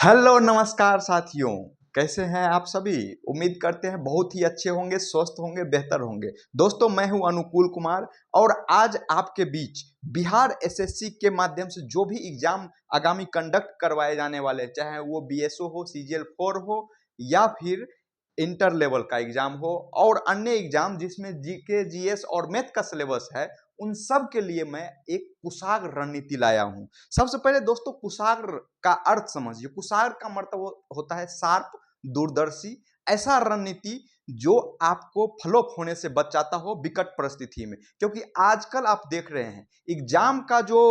Hello नमस्कार साथियों। कैसे हैं आप सभी। उम्मीद करते हैं बहुत ही अच्छे होंगे, स्वस्थ होंगे, बेहतर होंगे। दोस्तों मैं हूं अनुकूल कुमार और आज आपके बीच बिहार एसएससी के माध्यम से जो भी एग्जाम आगामी कंडक्ट करवाए जाने वाले, चाहे वो बीएसओ हो, सीजीएल 4 हो या फिर इंटर लेवल का एग्जाम हो और अन्य एग्जाम जिसमें जीके जीएस और मैथ का सिलेबस है, उन सब के लिए मैं एक कुशाग्र रणनीति लाया हूं। सबसे पहले दोस्तों कुशाग्र का अर्थ समझिए। कुशाग्र का मतलब होता है शार्प, दूरदर्शी, ऐसा रणनीति जो आपको फ्लॉप होने से बचाता हो विकट परिस्थिति में। क्योंकि आजकल आप देख रहे हैं एग्जाम का जो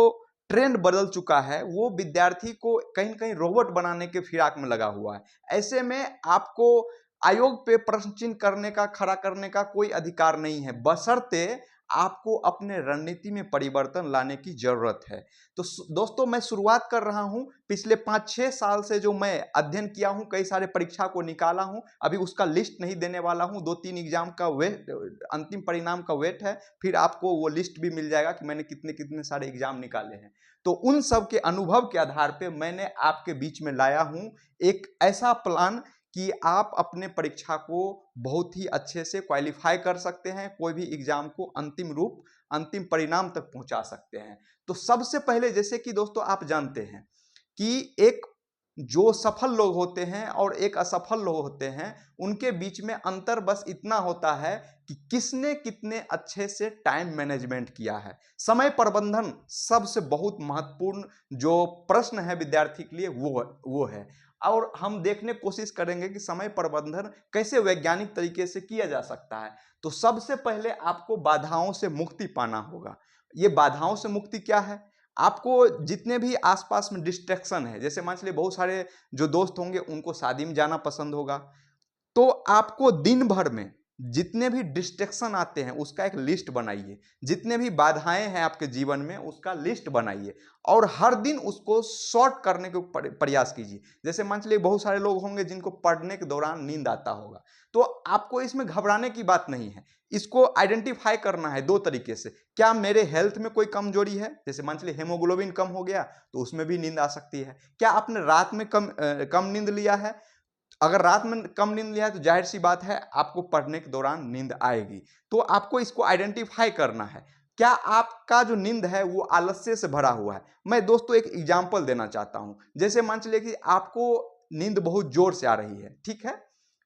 ट्रेंड बदल चुका है, वो विद्यार्थी को कहीं न कहीं रोबोट बनाने के फिराक में लगा हुआ है। ऐसे में आपको आयोग पे प्रश्न चिन्ह करने का, खड़ा करने का कोई अधिकार नहीं है, बशर्ते आपको अपने रणनीति में परिवर्तन लाने की जरूरत है। तो दोस्तों मैं शुरुआत कर रहा हूं। पिछले 5-6 साल से जो मैं अध्ययन किया हूं, कई सारे परीक्षा को निकाला हूं, अभी उसका लिस्ट नहीं देने वाला हूं। 2-3 एग्जाम का वेट, अंतिम परिणाम का वेट है, फिर आपको वो लिस्ट भी मिल जाएगा कि मैंने कितने कितने सारे एग्जाम निकाले हैं। तो उन सब के अनुभव के आधार पर मैंने आपके बीच में लाया हूं एक ऐसा प्लान कि आप अपने परीक्षा को बहुत ही अच्छे से क्वालिफाई कर सकते हैं, कोई भी एग्जाम को अंतिम रूप, अंतिम परिणाम तक पहुंचा सकते हैं। तो सबसे पहले जैसे कि दोस्तों आप जानते हैं कि एक जो सफल लोग होते हैं और एक असफल लोग होते हैं, उनके बीच में अंतर बस इतना होता है कि किसने कितने अच्छे से टाइम मैनेजमेंट किया है। समय प्रबंधन सबसे बहुत महत्वपूर्ण जो प्रश्न है विद्यार्थी के लिए वो है। और हम देखने की कोशिश करेंगे कि समय प्रबंधन कैसे वैज्ञानिक तरीके से किया जा सकता है। तो सबसे पहले आपको बाधाओं से मुक्ति पाना होगा। ये बाधाओं से मुक्ति क्या है? आपको जितने भी आसपास में डिस्ट्रैक्शन है, जैसे मान लीजिए बहुत सारे जो दोस्त होंगे उनको शादी में जाना पसंद होगा, तो आपको दिन भर में जितने भी डिस्ट्रैक्शन आते हैं उसका एक लिस्ट बनाइए। जितने भी बाधाएं हैं आपके जीवन में उसका लिस्ट बनाइए और हर दिन उसको सॉर्ट करने के प्रयास कीजिए। जैसे मान लीजिए बहुत सारे लोग होंगे जिनको पढ़ने के दौरान नींद आता होगा, तो आपको इसमें घबराने की बात नहीं है। इसको आइडेंटिफाई करना है 2 तरीके से। क्या मेरे हेल्थ में कोई कमजोरी है, जैसे मान लीजिए हेमोग्लोबिन कम हो गया तो उसमें भी नींद आ सकती है। क्या आपने रात में कम नींद लिया है? अगर रात में कम नींद लिया है तो जाहिर सी बात है आपको पढ़ने के दौरान नींद आएगी। तो आपको इसको आइडेंटिफाई करना है। क्या आपका जो नींद है वो आलस्य से भरा हुआ है? मैं दोस्तों एक एग्जांपल देना चाहता हूं। जैसे मान चलिए कि आपको नींद बहुत जोर से आ रही है, ठीक है।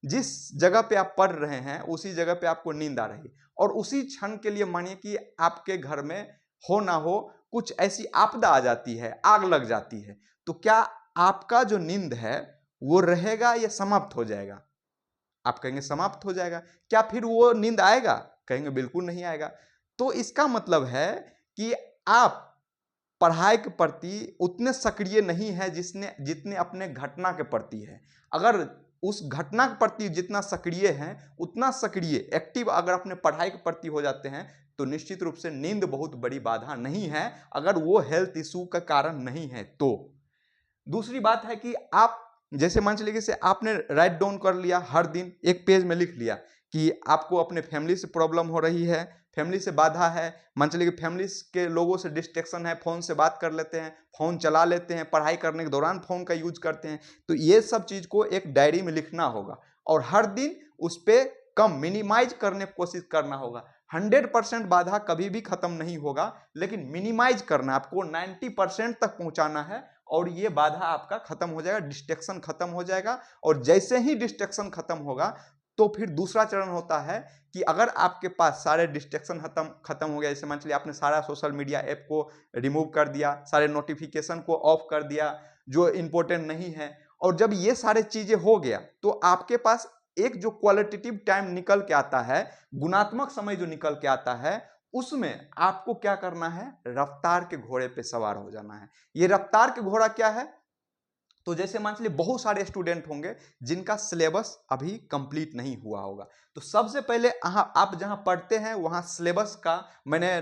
जिस जगह पे आप पढ़ रहे हैं उसी जगह पे आपको नींद आ रही है और उसी क्षण के लिए मानिए कि आपके घर में हो ना हो कुछ ऐसी आपदा आ जाती है, आग लग जाती है, तो क्या आपका जो नींद है वो रहेगा या समाप्त हो जाएगा? आप कहेंगे समाप्त हो जाएगा। क्या फिर वो नींद आएगा? कहेंगे बिल्कुल नहीं आएगा। तो इसका मतलब है कि आप पढ़ाई के प्रति उतने सक्रिय नहीं है जितने अपने घटना के प्रति है। अगर उस घटना के प्रति जितना सक्रिय हैं, उतना सक्रिय एक्टिव अगर अपने पढ़ाई के प्रति हो जाते हैं, तो निश्चित रूप से नींद बहुत बड़ी बाधा नहीं है, अगर वो हेल्थ इशू का कारण नहीं है तो। दूसरी बात है कि आप जैसे मान चलिए कि आपने राइट डाउन कर लिया, हर दिन एक पेज में लिख लिया कि आपको अपने फैमिली से प्रॉब्लम हो रही है, फैमिली से बाधा है। मान चलिए कि फैमिली के लोगों से डिस्ट्रैक्शन है, फोन से बात कर लेते हैं, फोन चला लेते हैं, पढ़ाई करने के दौरान फोन का यूज करते हैं। तो ये सब चीज को एक डायरी में लिखना होगा और हर दिन उस पर कम मिनिमाइज करने की कोशिश करना होगा। 100% बाधा कभी भी खत्म नहीं होगा, लेकिन मिनिमाइज करना, आपको 90% तक पहुंचाना है और ये बाधा आपका खत्म हो जाएगा, डिस्ट्रैक्शन खत्म हो जाएगा। और जैसे ही डिस्ट्रैक्शन खत्म होगा तो फिर दूसरा चरण होता है कि अगर आपके पास सारे डिस्ट्रैक्शन खत्म हो गया, जैसे मान चलिए आपने सारा सोशल मीडिया ऐप को रिमूव कर दिया, सारे नोटिफिकेशन को ऑफ कर दिया जो इंपॉर्टेंट नहीं है, और जब ये सारे चीजें हो गया तो आपके पास एक जो क्वालिटेटिव टाइम निकल के आता है, गुणात्मक समय जो निकल के आता है, उसमें आपको क्या करना है? रफ्तार के घोड़े पे सवार हो जाना है। ये रफ्तार के घोड़ा क्या है? तो जैसे मान लीजिए बहुत सारे स्टूडेंट होंगे जिनका सिलेबस अभी कंप्लीट नहीं हुआ होगा, तो सबसे पहले आप जहां पढ़ते हैं वहां सिलेबस का मैंने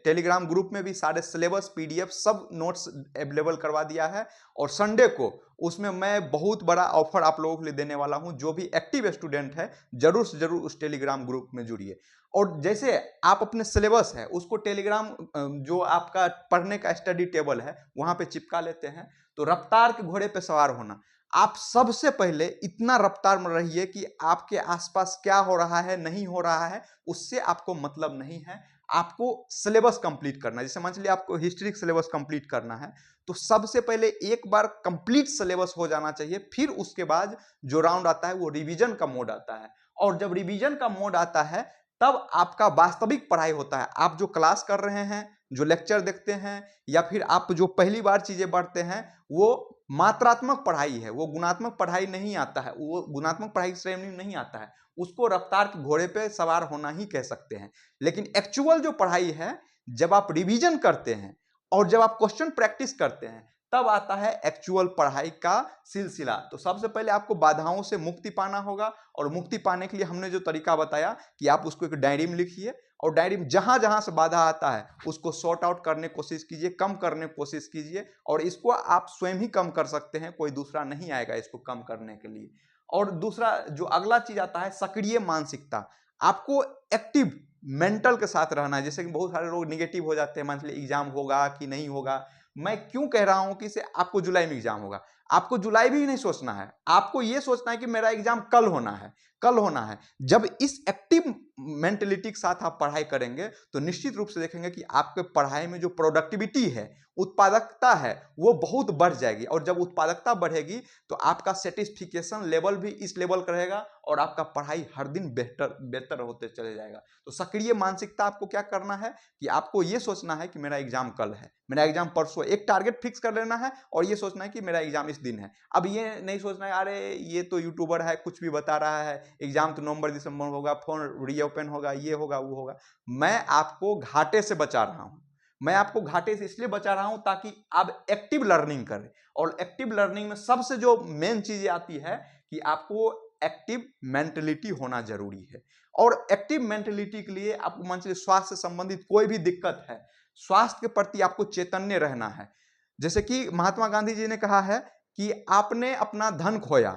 टेलीग्राम ग्रुप में भी सारे सिलेबस पीडीएफ सब नोट्स अवेलेबल करवा दिया है। और संडे को उसमें मैं बहुत बड़ा ऑफर आप लोगों के लिए देने वाला हूं। जो भी एक्टिव स्टूडेंट है जरूर से जरूर उस टेलीग्राम ग्रुप में जुड़िए। और जैसे आप अपने सिलेबस है उसको टेलीग्राम जो आपका पढ़ने का स्टडी टेबल है वहां पे चिपका लेते हैं, तो रफ्तार के घोड़े पे सवार होना, आप सबसे पहले इतना रफ्तार में रहिए कि आपके आसपास क्या हो रहा है नहीं हो रहा है उससे आपको मतलब नहीं है। आपको सिलेबस कंप्लीट करना है। जैसे मान लीजिए आपको हिस्ट्री सिलेबस कंप्लीट करना है, तो सबसे पहले एक बार कंप्लीट सिलेबस हो जाना चाहिए, फिर उसके बाद जो राउंड आता है वो रिवीजन का मोड आता है। और जब रिवीजन का मोड आता है तब आपका वास्तविक पढ़ाई होता है। आप जो क्लास कर रहे हैं, जो लेक्चर देखते हैं, या फिर आप जो पहली बार चीजें पढ़ते हैं, वो मात्रात्मक पढ़ाई है, वो गुणात्मक पढ़ाई नहीं आता है, वो गुणात्मक पढ़ाई श्रेणी में नहीं आता है। उसको रफ्तार के घोड़े पे सवार होना ही कह सकते हैं। लेकिन एक्चुअल जो पढ़ाई है, जब आप रिवीजन करते हैं और जब आप क्वेश्चन प्रैक्टिस करते हैं, तब आता है एक्चुअल पढ़ाई का सिलसिला। तो सबसे पहले आपको बाधाओं से मुक्ति पाना होगा, और मुक्ति पाने के लिए हमने जो तरीका बताया कि आप उसको एक डायरी में लिखिए, और डायरी में जहां जहां से बाधा आता है उसको सॉर्ट आउट करने की कोशिश कीजिए, कम करने की कोशिश कीजिए। और इसको आप स्वयं ही कम कर सकते हैं, कोई दूसरा नहीं आएगा इसको कम करने के लिए। और दूसरा जो अगला चीज आता है, सक्रिय मानसिकता। आपको एक्टिव मेंटल के साथ रहना है। जैसे कि बहुत सारे लोग निगेटिव हो जाते हैं, मान लीजिए एग्जाम होगा कि नहीं होगा। मैं क्यों कह रहा हूं कि इसे आपको जुलाई में एग्जाम होगा, आपको जुलाई भी नहीं सोचना है, आपको यह सोचना है कि मेरा एग्जाम कल होना है, कल होना है। जब इस एक्टिव मेंटेलिटी के साथ आप पढ़ाई करेंगे तो निश्चित रूप से देखेंगे कि आपके पढ़ाई में जो प्रोडक्टिविटी है, उत्पादकता है, वो बहुत बढ़ जाएगी। और जब उत्पादकता बढ़ेगी तो आपका सेटिस्फिकेशन लेवल भी इस लेवल का रहेगा, और आपका पढ़ाई हर दिन बेहतर बेहतर होते चले जाएगा। तो सक्रिय मानसिकता आपको क्या करना है कि आपको ये सोचना है कि मेरा एग्जाम कल है, मेरा एग्जाम परसों, एक टारगेट फिक्स कर लेना है, और ये सोचना है कि मेरा एग्जाम इस दिन है। अब ये नहीं सोचना है अरे ये तो यूट्यूबर है कुछ भी बता रहा है, एग्जाम तो नवंबर दिसंबर होगा, फोन रीओपन होगा, ये होगा वो होगा। मैं आपको घाटे से बचा रहा हूं, मैं आपको घाटे से इसलिए बचा रहा हूं ताकि आप एक्टिव लर्निंग करें। और एक्टिव लर्निंग में सबसे जो मेन चीज आती है कि आपको एक्टिव मेंटलिटी होना जरूरी है। और एक्टिव मेंटलिटी के लिए आपको मान लीजिए स्वास्थ्य से संबंधित कोई भी दिक्कत है, स्वास्थ्य के प्रति आपको चैतन्य रहना है। जैसे कि महात्मा गांधी जी ने कहा है कि आपने अपना धन खोया,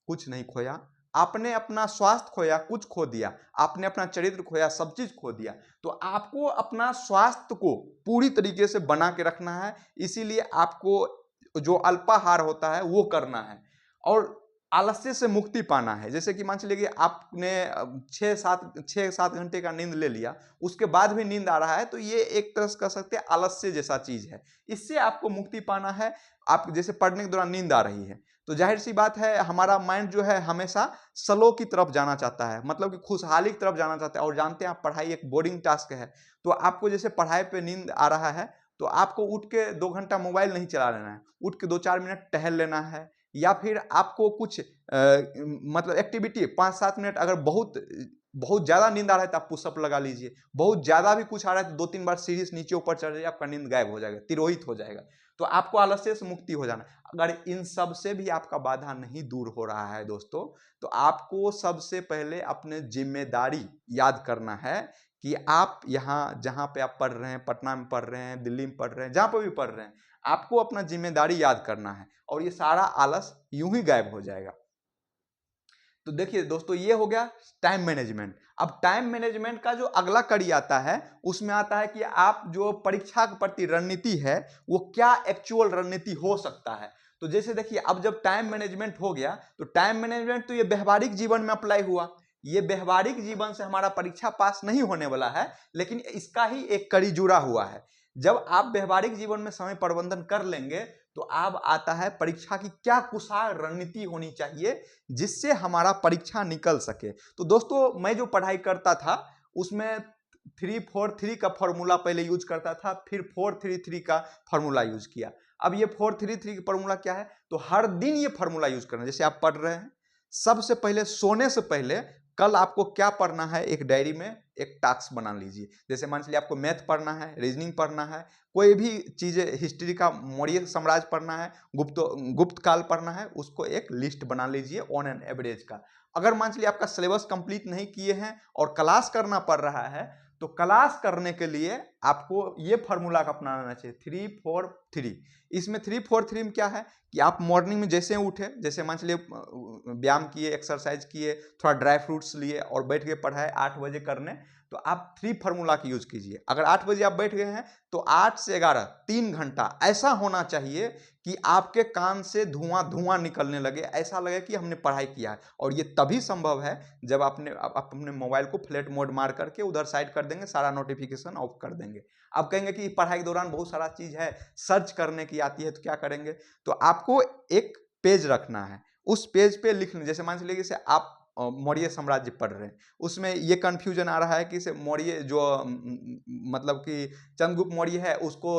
कुछ नहीं खोया, आपने अपना स्वास्थ्य खोया, कुछ खो दिया, आपने अपना चरित्र खोया, सब चीज खो दिया। तो आपको अपना स्वास्थ्य को पूरी तरीके से बना के रखना है, इसीलिए आपको जो अल्पाहार होता है वो करना है, और आलस्य से मुक्ति पाना है। जैसे कि मान चलिए कि आपने 6-7 घंटे का नींद ले लिया, उसके बाद भी नींद आ रहा है, तो ये एक तरह से कह सकते हैं आलस्य जैसा चीज है। इससे आपको मुक्ति पाना है। आप जैसे पढ़ने के दौरान नींद आ रही है, तो जाहिर सी बात है हमारा माइंड जो है हमेशा स्लो की तरफ जाना चाहता है, मतलब कि खुशहाली की तरफ जाना चाहता है। और जानते हैं आप पढ़ाई एक बोरिंग टास्क है, तो आपको जैसे पढ़ाई पे नींद आ रहा है, तो आपको उठ के 2 घंटा मोबाइल नहीं चला लेना है, उठ के 2-4 मिनट टहल लेना है, या फिर आपको कुछ मतलब एक्टिविटी 5-7 मिनट, अगर बहुत बहुत ज्यादा नींद आ रहा है तो आप पुशअप लगा लीजिए, बहुत ज्यादा भी कुछ आ रहा है तो 2-3 बार सीढ़ी से नीचे ऊपर चढ़ जाइए, आपका नींद गायब हो जाएगा, तिरोहित हो जाएगा। तो आपको आलस्य से मुक्ति हो जाना। अगर इन सब से भी आपका बाधा नहीं दूर हो रहा है दोस्तों, तो आपको सबसे पहले अपने जिम्मेदारी याद करना है कि आप यहाँ जहाँ पे आप पढ़ रहे हैं, पटना में पढ़ रहे हैं, दिल्ली में पढ़ रहे हैं, जहाँ पे भी पढ़ रहे हैं, आपको अपना जिम्मेदारी याद करना है, और ये सारा आलस यूं ही गायब हो जाएगा। तो देखिए दोस्तों, ये हो गया टाइम मैनेजमेंट। अब टाइम मैनेजमेंट का जो अगला कड़ी आता है, उसमें आता है कि आप जो परीक्षा के प्रति रणनीति है, वो क्या एक्चुअल रणनीति हो सकता है। तो जैसे देखिए, अब जब टाइम मैनेजमेंट हो गया, तो टाइम मैनेजमेंट तो ये व्यवहारिक जीवन में अप्लाई हुआ। ये व्यवहारिक जीवन से हमारा परीक्षा पास नहीं होने वाला है, लेकिन इसका ही एक कड़ी जुड़ा हुआ है। जब आप व्यवहारिक जीवन में समय प्रबंधन कर लेंगे, तो अब आता है परीक्षा की क्या कुशल रणनीति होनी चाहिए जिससे हमारा परीक्षा निकल सके। तो दोस्तों, मैं जो पढ़ाई करता था उसमें 3-4-3 का फॉर्मूला पहले यूज करता था, फिर 4-3-3 का फॉर्मूला यूज किया। अब ये 4-3-3 का फॉर्मूला क्या है, तो हर दिन ये फॉर्मूला यूज करना। जैसे आप पढ़ रहे हैं, सबसे पहले सोने से पहले कल आपको क्या पढ़ना है, एक डायरी में एक टास्क बना लीजिए। जैसे मान लीजिए आपको मैथ पढ़ना है, रीजनिंग पढ़ना है, कोई भी चीजें, हिस्ट्री का मौर्य साम्राज्य पढ़ना है, गुप्त काल पढ़ना है, उसको एक लिस्ट बना लीजिए ऑन एन एवरेज का। अगर मान लीजिए आपका सिलेबस कंप्लीट नहीं किए हैं और क्लास करना पड़ रहा है, तो क्लास करने के लिए आपको ये फॉर्मूला अपनाना चाहिए, 3-4-3। इसमें 3-4-3 में क्या है कि आप मॉर्निंग में जैसे उठे, जैसे मान चलिए व्यायाम किए, एक्सरसाइज किए, थोड़ा ड्राई फ्रूट्स लिए और बैठ के पढ़ाए 8 बजे करने, तो आप 3 फार्मूला की यूज कीजिए। अगर 8 बजे आप बैठ गए हैं तो 8 से 11 3 घंटा ऐसा होना चाहिए कि आपके कान से धुआं धुआं निकलने लगे, ऐसा लगे कि हमने पढ़ाई किया है। और ये तभी संभव है जब आप अपने मोबाइल को फ्लाइट मोड मार करके उधर साइड कर देंगे, सारा नोटिफिकेशन ऑफ कर देंगे। आप कहेंगे कि पढ़ाई के दौरान बहुत सारा चीज है सर्च करने की आती है, तो क्या करेंगे, तो आपको एक पेज रखना है, उस पेज पे लिख लें। जैसे मान लीजिए कि आप मौर्य साम्राज्य पढ़ रहे हैं, उसमें ये कंफ्यूजन आ रहा है कि इसे मौर्य जो मतलब कि चंद्रगुप्त मौर्य है उसको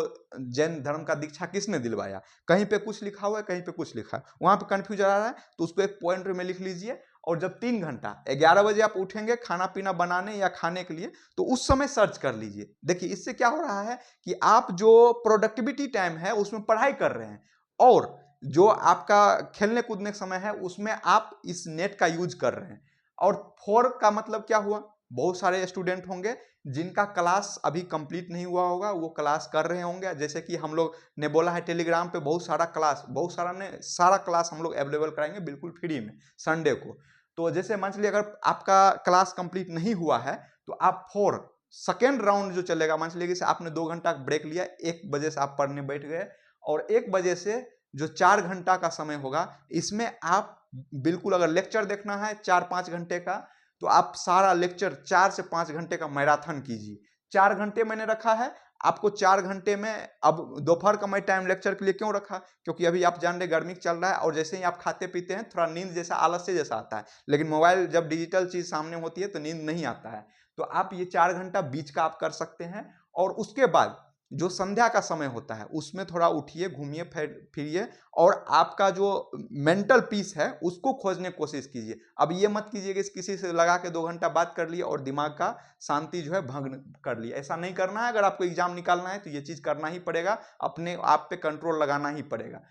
जैन धर्म का दीक्षा किसने दिलवाया, कहीं पे कुछ लिखा हुआ है कहीं पे कुछ लिखा है, वहां पे कंफ्यूजन आ रहा है, तो उसको एक पॉइंट में लिख लीजिए। और जब 3 घंटा 11 बजे आप उठेंगे खाना पीना बनाने या खाने के लिए, तो उस समय सर्च कर लीजिए। देखिए इससे क्या हो रहा है कि आप जो प्रोडक्टिविटी टाइम है उसमें पढ़ाई कर रहे हैं, और जो आपका खेलने कूदने का समय है उसमें आप इस नेट का यूज कर रहे हैं। और 4 का मतलब क्या हुआ, बहुत सारे स्टूडेंट होंगे जिनका क्लास अभी कंप्लीट नहीं हुआ होगा, वो क्लास कर रहे होंगे। जैसे कि हम लोग ने बोला है टेलीग्राम पे बहुत सारा क्लास, बहुत सारा ने सारा क्लास हम लोग अवेलेबल कराएंगे बिल्कुल फ्री में संडे को। तो जैसे मान लीजिए अगर आपका क्लास कंप्लीट नहीं हुआ है तो आप 4 सेकेंड राउंड जो चलेगा, मान लीजिए कि आपने 2 घंटा ब्रेक लिया, 1 बजे से आप पढ़ने बैठ गए, और 1 बजे से जो 4 घंटा का समय होगा इसमें आप बिल्कुल, अगर लेक्चर देखना है 4-5 घंटे का, तो आप सारा लेक्चर 4 से 5 घंटे का मैराथन कीजिए। 4 घंटे मैंने रखा है आपको, 4 घंटे में, अब दोपहर का मैं टाइम लेक्चर के लिए क्यों रखा, क्योंकि अभी आप जान रहे गर्मी चल रहा है और जैसे ही आप खाते पीते हैं थोड़ा नींद जैसा आलस्य जैसा आता है, लेकिन मोबाइल जब डिजिटल चीज सामने होती है तो नींद नहीं आता है। तो आप ये 4 घंटा बीच का आप कर सकते हैं। और उसके बाद जो संध्या का समय होता है उसमें थोड़ा उठिए, घूमिए फिरिए, और आपका जो मेंटल पीस है उसको खोजने की कोशिश कीजिए। अब ये मत कीजिए कि किसी से लगा के 2 घंटा बात कर लिए और दिमाग का शांति जो है भंग कर लिया, ऐसा नहीं करना है। अगर आपको एग्जाम निकालना है तो ये चीज करना ही पड़ेगा, अपने आप पे कंट्रोल लगाना ही पड़ेगा।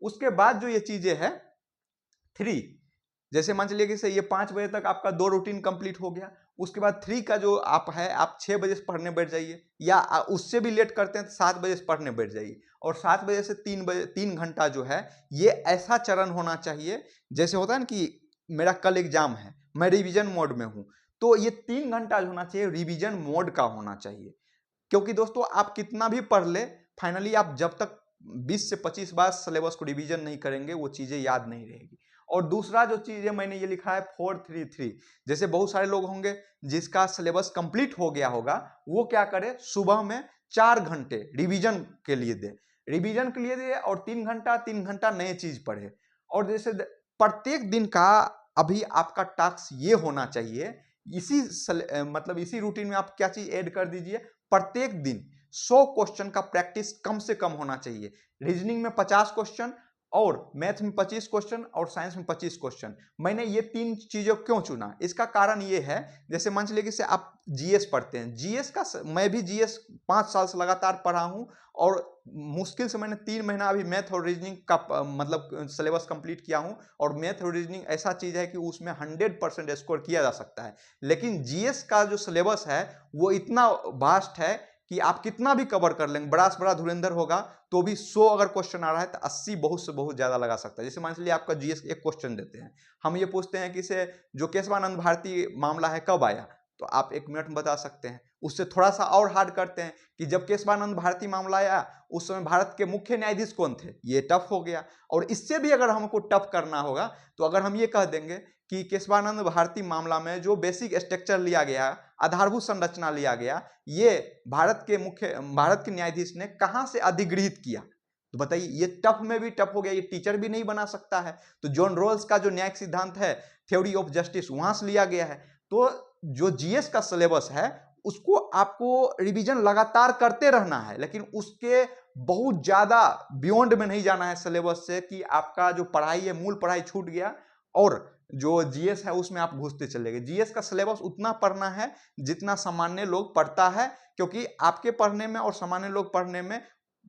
उसके बाद जो ये चीजें है 3, जैसे मान चलिए कि ये 5 बजे तक आपका 2 रूटीन कंप्लीट हो गया, उसके बाद 3 का जो आप है आप 6 बजे से पढ़ने बैठ जाइए, या उससे भी लेट करते हैं तो 7 बजे से पढ़ने बैठ जाइए। और 7 बजे से 3 बजे 3 घंटा जो है ये ऐसा चरण होना चाहिए, जैसे होता है ना कि मेरा कल एग्जाम है, मैं रिवीजन मोड में हूं, तो ये 3 घंटा जो होना चाहिए रिवीजन मोड का होना चाहिए। क्योंकि दोस्तों आप कितना भी पढ़ ले, फाइनली आप जब तक 20 से 25 बार सिलेबस को रिवीजन नहीं करेंगे वो चीजें याद नहीं रहेगी। और दूसरा जो चीज है मैंने ये लिखा है 4-3-3, जैसे बहुत सारे लोग होंगे जिसका सिलेबस कंप्लीट हो गया होगा, वो क्या करे, सुबह में 4 घंटे रिवीजन के लिए दे, रिवीजन के लिए दे, और 3 घंटा नए चीज पढ़े। और जैसे प्रत्येक दिन का अभी आपका टास्क ये होना चाहिए, मतलब इसी रूटीन में आप क्या चीज ऐड कर दीजिए, प्रत्येक दिन 100 क्वेश्चन का प्रैक्टिस कम से कम होना चाहिए। रीजनिंग में 50 क्वेश्चन, और मैथ में 25 क्वेश्चन, और साइंस में 25 क्वेश्चन। मैंने ये 3 चीजों क्यों चुना, इसका कारण ये है, जैसे मान चलिए कि आप जीएस पढ़ते हैं, जीएस का मैं भी जीएस 5 साल से लगातार पढ़ा हूं, और मुश्किल से मैंने 3 महीना अभी मैथ और रीजनिंग का मतलब सिलेबस कंप्लीट किया हूं। और मैथ और रीजनिंग ऐसा चीज है कि उसमें 100% स्कोर किया जा सकता है, लेकिन जीएस का जो सिलेबस है वो इतना वास्ट है कि आप कितना भी कवर कर लेंगे, बड़ा से बड़ा धुरंधर होगा तो भी 100 अगर क्वेश्चन आ रहा है तो 80 बहुत से बहुत ज्यादा लगा सकता है। जैसे मान लीजिए आपका जीएस एक क्वेश्चन देते हैं, हम ये पूछते हैं कि इसे जो केशवानंद भारती मामला है कब आया, तो आप 1 मिनट में बता सकते हैं। उससे थोड़ा सा और हार्ड करते हैं कि जब केशवानंद भारती मामला आया उस समय भारत के मुख्य न्यायाधीश कौन थे, ये टफ हो गया। और इससे भी अगर हमको टफ करना होगा तो अगर हम ये कह देंगे कि केशवानंद भारती मामला में जो बेसिक स्ट्रक्चर लिया गया, आधारभूत संरचना लिया गया, ये भारत के न्यायाधीश ने कहां से अधिगृहित किया, तो बताइए ये टफ में भी टफ हो गया, ये टीचर भी नहीं बना सकता है। तो जॉन रोल्स का जो न्यायिक सिद्धांत है, थ्योरी ऑफ जस्टिस, वहां से लिया गया है। तो जो जीएस का सिलेबस है उसको आपको रिवीजन लगातार करते रहना है, लेकिन उसके बहुत ज्यादा बियॉन्ड में नहीं जाना है सिलेबस से कि आपका जो पढ़ाई है मूल पढ़ाई छूट गया, और जो जीएस है उसमें आप घुसते चले गए। जीएस का सिलेबस उतना पढ़ना है जितना सामान्य लोग पढ़ता है, क्योंकि आपके पढ़ने में और सामान्य लोग पढ़ने में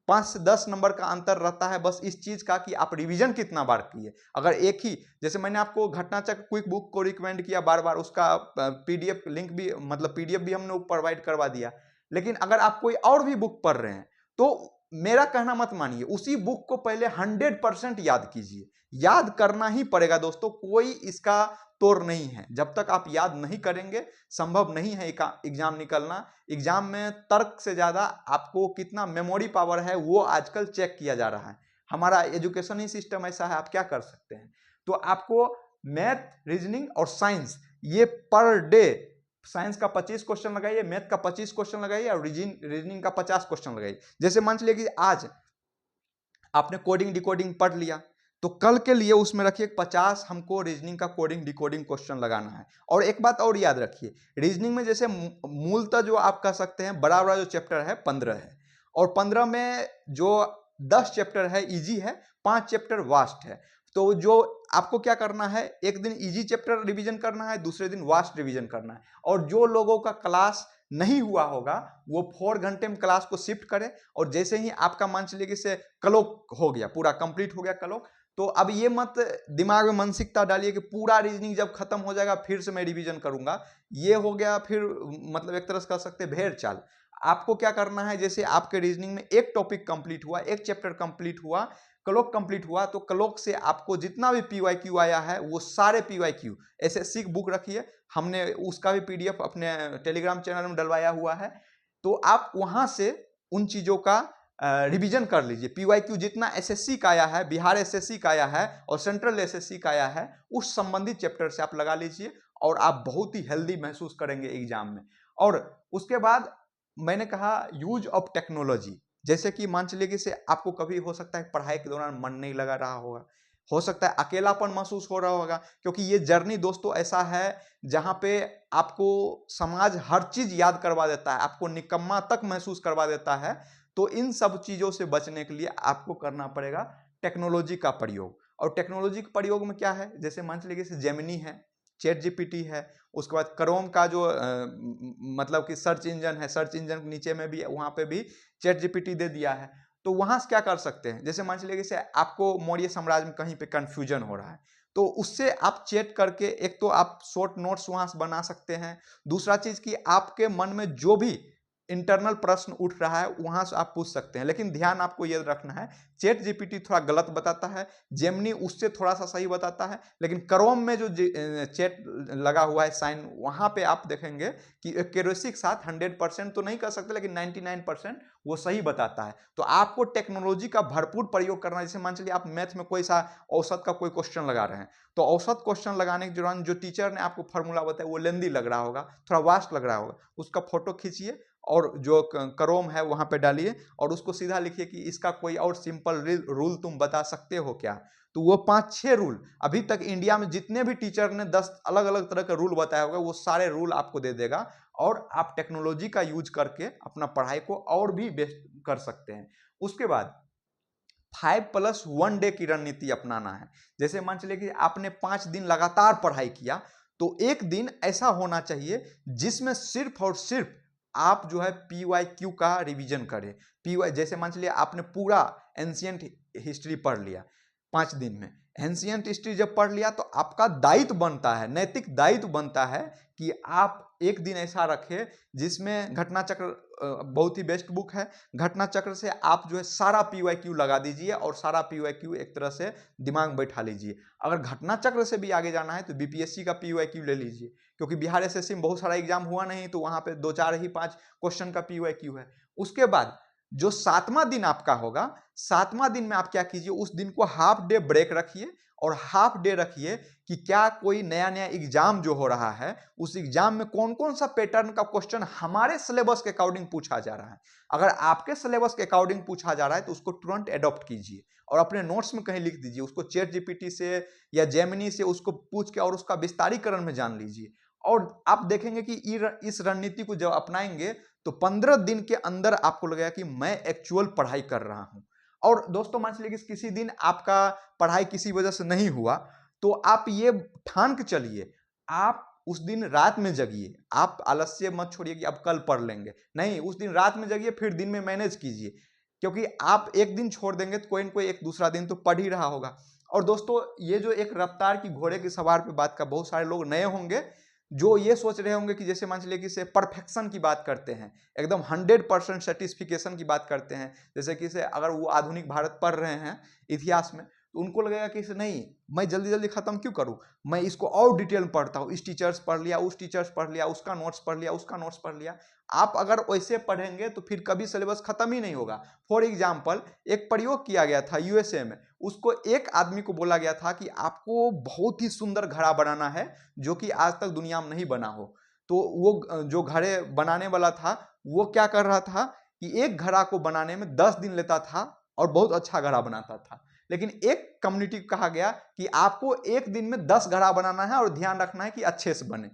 5 से 10 नंबर का अंतर रहता है, बस इस चीज का कि आप रिवीजन कितना बार किए। अगर एक ही, जैसे मैंने आपको घटनाचक्र क्विक बुक को रिकमेंड किया बार बार, उसका पीडीएफ लिंक भी, मतलब पीडीएफ भी हमने प्रोवाइड करवा दिया, लेकिन अगर आप कोई और भी बुक पढ़ रहे हैं तो मेरा कहना मत मानिए, उसी बुक को पहले 100% याद कीजिए। याद करना ही पड़ेगा दोस्तों, कोई इसका तोड़ नहीं है। जब तक आप याद नहीं करेंगे संभव नहीं है एग्जाम निकलना। एग्जाम में तर्क से ज्यादा आपको कितना मेमोरी पावर है वो आजकल चेक किया जा रहा है। हमारा एजुकेशन ही सिस्टम ऐसा है, आप क्या कर सकते हैं। तो आपको मैथ, रीजनिंग और साइंस ये पर डे, साइंस का 25 क्वेश्चन लगाइए, मैथ का 25 क्वेश्चन लगाइए और रीजनिंग का 50 क्वेश्चन लगाइए। जैसे मान चलिए कि आज आपने कोडिंग डिकोडिंग पढ़ लिया, तो कल के लिए उसमें रखिए 50 हमको रीजनिंग का कोडिंग डिकोडिंग क्वेश्चन लगाना है। और एक बात और याद रखिए, रीजनिंग में जैसे मूलतः जो आप कह सकते हैं बड़ा बड़ा जो चैप्टर है 15 है, और 15 में जो 10 चैप्टर है इजी है, 5 चैप्टर वास्ट है। तो जो आपको क्या करना है, एक दिन इजी चैप्टर रिवीजन करना है, दूसरे दिन वास्ट रिवीजन करना है। और जो लोगों का क्लास नहीं हुआ होगा वो 4 घंटे में क्लास को शिफ्ट करे, और जैसे ही आपका मान चलिए कि से क्लोक हो गया, पूरा कंप्लीट हो गया क्लोक, तो अब ये मत दिमाग में मानसिकता डालिए कि पूरा रीजनिंग जब खत्म हो जाएगा फिर से मैं रिवीजन करूंगा। ये हो गया फिर मतलब एक तरह से कह सकते हैं भेड़ चाल। आपको क्या करना है, जैसे आपके रीजनिंग में एक टॉपिक कंप्लीट हुआ, एक चैप्टर कंप्लीट हुआ, क्लोक कंप्लीट हुआ, तो क्लोक से आपको जितना भी पीवाईक्यू आया है वो सारे पीवाईक्यू एसएससी की बुक रखिए, हमने उसका भी पीडीएफ अपने टेलीग्राम चैनल में डलवाया हुआ है। तो आप वहां से उन चीजों का रिवीजन कर लीजिए। पीवाईक्यू जितना एसएससी का आया है, बिहार एसएससी का आया है और सेंट्रल एसएससी का आया है, उस संबंधित चैप्टर से आप लगा लीजिए और आप बहुत ही हेल्दी महसूस करेंगे एग्जाम में। और उसके बाद मैंने कहा यूज ऑफ टेक्नोलॉजी, जैसे कि मान चलिए कि से आपको कभी हो सकता है पढ़ाई के दौरान मन नहीं लगा रहा होगा, हो सकता है अकेलापन महसूस हो रहा होगा, क्योंकि ये जर्नी दोस्तों ऐसा है जहां पे आपको समाज हर चीज याद करवा देता है, आपको निकम्मा तक महसूस करवा देता है। तो इन सब चीजों से बचने के लिए आपको करना पड़ेगा टेक्नोलॉजी का प्रयोग। और टेक्नोलॉजी के प्रयोग में क्या है, जैसे मान चलिए कि जेमिनी है, चैट जीपीटी है, उसके बाद क्रोम का जो मतलब कि सर्च इंजन है, सर्च इंजन के नीचे में भी वहां पे भी चैट जीपीटी दे दिया है। तो वहां से क्या कर सकते हैं, जैसे मान चलिए कि आपको मौर्य साम्राज्य में कहीं पे कंफ्यूजन हो रहा है, तो उससे आप चैट करके एक तो आप शॉर्ट नोट्स वहां से बना सकते हैं। दूसरा चीज कि आपके मन में जो भी इंटरनल प्रश्न उठ रहा है वहां से आप पूछ सकते हैं। लेकिन ध्यान आपको यह रखना है, चैट जीपीटी थोड़ा गलत बताता है, जेमिनी उससे थोड़ा सा सही बताता है, लेकिन क्रोम में जो चैट लगा हुआ है साइन, वहां पे आप देखेंगे कि एक्यूरेसी के साथ 100% तो नहीं कर सकते लेकिन 99% वो सही बताता है। तो आपको टेक्नोलॉजी का भरपूर प्रयोग करना है। जैसे मान चलिए आप मैथ में कोई सा औसत का कोई क्वेश्चन लगा रहे हैं, तो औसत क्वेश्चन लगाने के दौरान जो टीचर ने आपको फॉर्मूला बताया वो लेंदी लग रहा होगा, थोड़ा वास्ट लग रहा होगा, उसका फोटो खींचिए और जो क्रोम है वहां पे डालिए और उसको सीधा लिखिए कि इसका कोई और सिंपल रूल तुम बता सकते हो क्या। तो वो 5-6 रूल, अभी तक इंडिया में जितने भी टीचर ने 10 अलग अलग तरह का रूल बताया होगा वो सारे रूल आपको दे देगा, और आप टेक्नोलॉजी का यूज करके अपना पढ़ाई को और भी बेस्ट कर सकते हैं। उसके बाद 5+1 डे की रणनीति अपनाना है। जैसे मान चलिए कि आपने 5 दिन लगातार पढ़ाई किया, तो एक दिन ऐसा होना चाहिए जिसमें सिर्फ और सिर्फ आप जो है पीवाईक्यू का रिवीजन करें। पीवाई जैसे मान चलिए आपने पूरा एंशियंट हिस्ट्री पढ़ लिया 5 दिन में, एंशियंट हिस्ट्री जब पढ़ लिया तो आपका दायित्व बनता है, नैतिक दायित्व बनता है कि आप एक दिन ऐसा रखें जिसमें घटना चक्र बहुत ही बेस्ट बुक है, घटना चक्र से आप जो है सारा पीवाईक्यू लगा दीजिए और सारा पीवाईक्यू एक तरह से दिमाग में बैठा लीजिए। अगर घटना चक्र से भी आगे जाना है तो बीपीएससी का पीवाईक्यू ले लीजिए, क्योंकि बिहार एसएससी में बहुत सारा एग्जाम हुआ नहीं तो वहां पे 2-4 ही 5 क्वेश्चन का पीवाईक्यू है। उसके बाद जो 7वां दिन आपका होगा, 7वां दिन में आप क्या कीजिए, उस दिन को हाफ डे ब्रेक रखिए और हाफ डे रखिए कि क्या कोई नया नया एग्जाम जो हो रहा है उस एग्जाम में कौन कौन सा पैटर्न का क्वेश्चन हमारे सिलेबस के अकॉर्डिंग पूछा जा रहा है। अगर आपके सिलेबस के अकॉर्डिंग पूछा जा रहा है तो उसको तुरंत एडॉप्ट कीजिए और अपने नोट्स में कहीं लिख दीजिए, उसको चैट जीपीटी से या जेमिनी से उसको पूछ के और उसका विस्तारीकरण में जान लीजिए। और आप देखेंगे कि इस रणनीति को जब अपनाएंगे तो 15 दिन के अंदर आपको लगेगा कि मैं एक्चुअल पढ़ाई कर रहा हूं। और दोस्तों मान लीजिए कि किसी दिन आपका पढ़ाई किसी वजह से नहीं हुआ तो आप ये ठान के चलिए, आप उस दिन रात में जगिए, आप आलस्य मत छोड़िए कि अब कल पढ़ लेंगे, नहीं, उस दिन रात में जगिए, फिर दिन में मैनेज कीजिए, क्योंकि आप एक दिन छोड़ देंगे तो कोई न कोई एक दूसरा दिन तो पढ़ ही रहा होगा। और दोस्तों ये जो एक रफ्तार की घोड़े की सवार पे बात का, बहुत सारे लोग नए होंगे जो ये सोच रहे होंगे कि जैसे मान चलिए कि से परफेक्शन की बात करते हैं, एकदम 100% सेटिस्फिकेशन की बात करते हैं, जैसे कि से अगर वो आधुनिक भारत पढ़ रहे हैं इतिहास में, तो उनको लगेगा कि इसे नहीं, मैं जल्दी जल्दी खत्म क्यों करूं, मैं इसको और डिटेल में पढ़ता हूं, इस टीचर्स पढ़ लिया, उस टीचर्स पढ़ लिया, उसका नोट्स पढ़ लिया, उसका नोट्स पढ़ लिया। आप अगर वैसे पढ़ेंगे तो फिर कभी सिलेबस खत्म ही नहीं होगा। फॉर एग्जाम्पल, एक प्रयोग किया गया था यूएसए में, उसको एक आदमी को बोला गया था कि आपको बहुत ही सुंदर घड़ा बनाना है जो कि आज तक दुनिया में नहीं बना हो। तो वो जो घड़े बनाने वाला था वो क्या कर रहा था कि एक घड़ा को बनाने में 10 दिन लेता था और बहुत अच्छा घड़ा बनाता था। लेकिन एक कम्युनिटी को कहा गया कि आपको एक दिन में 10 घड़ा बनाना है और ध्यान रखना है कि अच्छे से बने।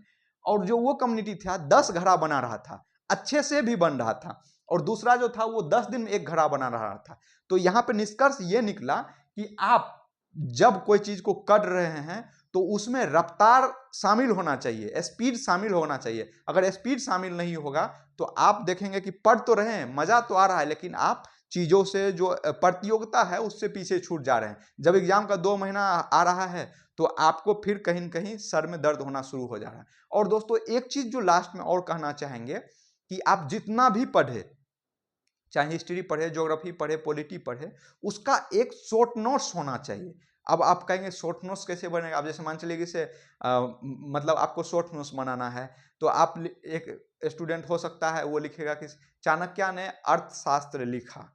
और जो वो कम्युनिटी था 10 घड़ा बना रहा था, अच्छे से भी बन रहा था, और दूसरा जो था वो 10 दिन में एक घड़ा बना रहा था। तो यहाँ पे निष्कर्ष ये निकला कि आप जब कोई चीज को कर रहे हैं तो उसमें रफ्तार शामिल होना चाहिए, स्पीड शामिल होना चाहिए। अगर स्पीड शामिल नहीं होगा तो आप देखेंगे कि पढ़ तो रहे हैं, मजा तो आ रहा है, लेकिन आप चीजों से जो प्रतियोगिता है उससे पीछे छूट जा रहे हैं। जब एग्जाम का 2 महीना आ रहा है तो आपको फिर कहीं न कहीं सर में दर्द होना शुरू हो जा रहा है। और दोस्तों एक चीज जो लास्ट में और कहना चाहेंगे कि आप जितना भी पढ़े, चाहे हिस्ट्री पढ़े, ज्योग्राफी पढ़े, पॉलिटी पढ़े, उसका एक शॉर्ट नोट्स होना चाहिए। अब आप कहेंगे शॉर्ट नोट्स कैसे बनेगा? आप जैसे मान चलिए कि से मतलब आपको शॉर्ट नोट्स बनाना है, तो आप एक स्टूडेंट हो सकता है वो लिखेगा कि चाणक्य ने अर्थशास्त्र लिखा।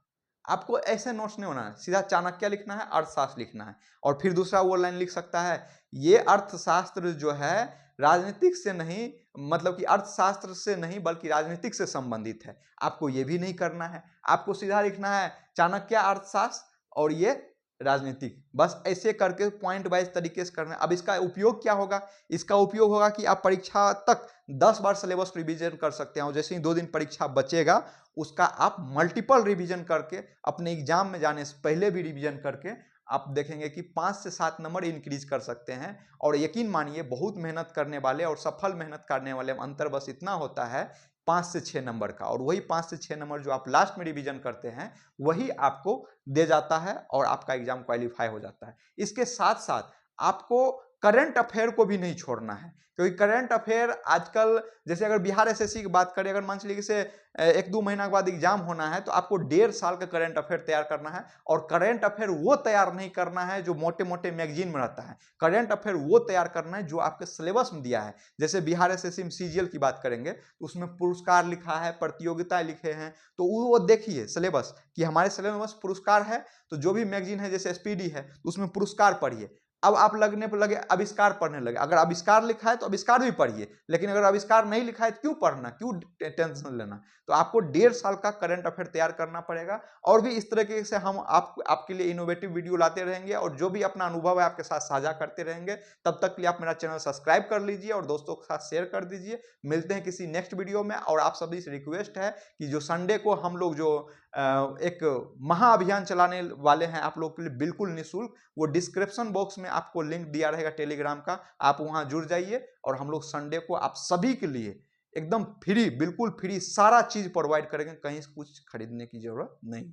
आपको ऐसे नोट्स नहीं होना है, सीधा चाणक्य लिखना है, अर्थशास्त्र लिखना है। और फिर दूसरा वो लाइन लिख सकता है, ये अर्थशास्त्र जो है राजनीतिक से नहीं, मतलब कि अर्थशास्त्र से नहीं बल्कि राजनीतिक से संबंधित है। आपको ये भी नहीं करना है, आपको सीधा लिखना है चाणक्य अर्थशास्त्र और ये राजनीतिक। बस ऐसे करके पॉइंट वाइज तरीके से करना है। अब इसका उपयोग क्या होगा? इसका उपयोग होगा कि आप परीक्षा तक 10 बार सिलेबस रिवीजन कर सकते हैं, और जैसे ही 2 दिन परीक्षा बचेगा उसका आप मल्टीपल रिवीजन करके अपने एग्जाम में जाने से पहले भी रिवीजन करके आप देखेंगे कि 5 से 7 नंबर इंक्रीज कर सकते हैं। और यकीन मानिए बहुत मेहनत करने वाले और सफल मेहनत करने वाले में अंतर बस इतना होता है 5 से 6 नंबर का, और वही 5 से 6 नंबर जो आप लास्ट में रिवीजन करते हैं वही आपको दे जाता है और आपका एग्जाम क्वालिफाई हो जाता है। इसके साथ साथ आपको करंट अफेयर को भी नहीं छोड़ना है, क्योंकि करंट अफेयर आजकल, जैसे अगर बिहार एसएससी की बात करें, अगर मान चलिए से 1-2 महीना के बाद एग्जाम होना है तो आपको 1.5 साल का करंट अफेयर तैयार करना है। और करंट अफेयर वो तैयार नहीं करना है जो मोटे मोटे मैगजीन में रहता है, करंट अफेयर वो तैयार करना है जो आपके सिलेबस में दिया है। जैसे बिहार एसएससी में सीजीएल की बात करेंगे तो उसमें पुरस्कार लिखा है, प्रतियोगिताएं लिखे हैं, तो वो देखिए सिलेबस कि हमारे सिलेबस पुरस्कार है, तो जो भी मैगजीन है जैसे एसपीडी है तो उसमें पुरस्कार पढ़िए। अब आप लगने पर लगे आविष्कार पढ़ने लगे, अगर आविष्कार लिखा है तो आविष्कार भी पढ़िए, लेकिन अगर आविष्कार नहीं लिखा है तो क्यों पढ़ना, क्यों टेंशन लेना? तो आपको 1.5 साल का करंट अफेयर तैयार करना पड़ेगा। और भी इस तरीके से हम आपके लिए इनोवेटिव वीडियो लाते रहेंगे, और जो भी अपना अनुभव है आपके साथ साझा करते रहेंगे। तब तक के लिए आप मेरा चैनल सब्सक्राइब कर लीजिए और दोस्तों के साथ शेयर कर दीजिए। मिलते हैं किसी नेक्स्ट वीडियो में। और आप सभी से रिक्वेस्ट है कि जो संडे को हम लोग जो एक महाअभियान चलाने वाले हैं आप लोग के लिए बिल्कुल निःशुल्क, वो डिस्क्रिप्शन बॉक्स में आपको लिंक दिया रहेगा टेलीग्राम का, आप वहां जुड़ जाइए। और हम लोग संडे को आप सभी के लिए एकदम फ्री, बिल्कुल फ्री सारा चीज प्रोवाइड करेंगे, कहीं से कुछ खरीदने की जरूरत नहीं।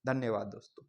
धन्यवाद दोस्तों।